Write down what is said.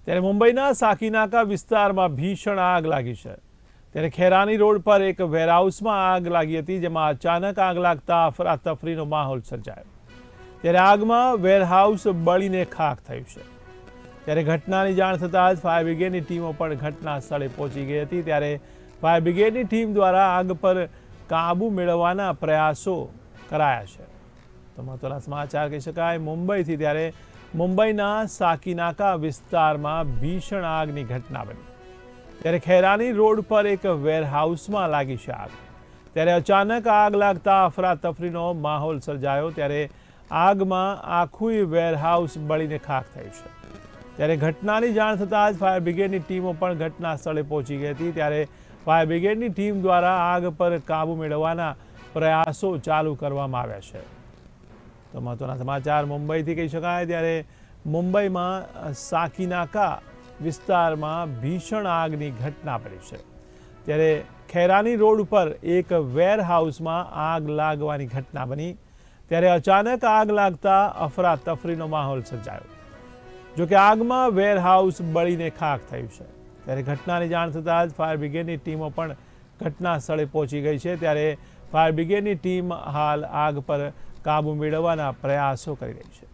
ત્યારે મુંબઈના સાકીનાકા વિસ્તારમાં ભીષણ આગ લાગી છે। ત્યારે ખેરાની રોડ પર એક વેરહાઉસમાં આગ લાગી હતી, જેમાં અચાનક આગ લાગતા અફરાતફરીનો માહોલ સર્જાયો। ત્યારે આગમાં વેરહાઉસ બળીને ખાખ થયું છે। ત્યારે ઘટનાની જાણ થતાં જ ફાયર બ્રિગેડની ટીમો પણ ઘટના સ્થળે પહોંચી ગઈ હતી। ત્યારે ફાયર બ્રિગેડની ટીમ દ્વારા આગ પર કાબુ મેળવવાના પ્રયાસો કરાયા છે। તો મહત્વના સમાચાર કહી શકાય મુંબઈથી। ત્યારે મુંબઈના સાકીનાકા વિસ્તારમાં ભીષણ આગની ઘટના બની। ત્યારે ખેરાની રોડ પર એક વેરહાઉસમાં લાગી છે આગ। ત્યારે અચાનક આગ લાગતા અફરાતફરીનો માહોલ સર્જાયો। ત્યારે આગમાં આખું વેરહાઉસ બળીને ખાખ થયું છે। ત્યારે ઘટનાની જાણ થતાં જ ફાયર બ્રિગેડની ટીમો પણ ઘટના સ્થળે પહોંચી ગઈ હતી। ત્યારે ફાયર બ્રિગેડની ટીમ દ્વારા આગ પર કાબુ મેળવવાના પ્રયાસો ચાલુ કરવામાં આવ્યા છે। તો મહત્વના સમાચાર મુંબઈથી કહી શકાય। ત્યારે મુંબઈમાં સાકીનાકા વિસ્તારમાં ભીષણ આગની ઘટના બની છે। ત્યારે ખેરાની રોડ ઉપર એક વેરહાઉસમાં આગ લાગવાની ઘટના બની। ત્યારે અચાનક આગ લાગતા અફરાતફરીનો માહોલ સર્જાયો। જોકે આગમાં વેરહાઉસ બળીને ખાખ થયું છે। ત્યારે ઘટનાની જાણ થતાં જ ફાયર બ્રિગેડની ટીમો પણ ઘટના સ્થળે પહોંચી ગઈ છે। ત્યારે ફાયર બ્રિગેડની ટીમ હાલ આગ પર કાબુ મેળવવાના પ્રયાસો કરી રહી છે।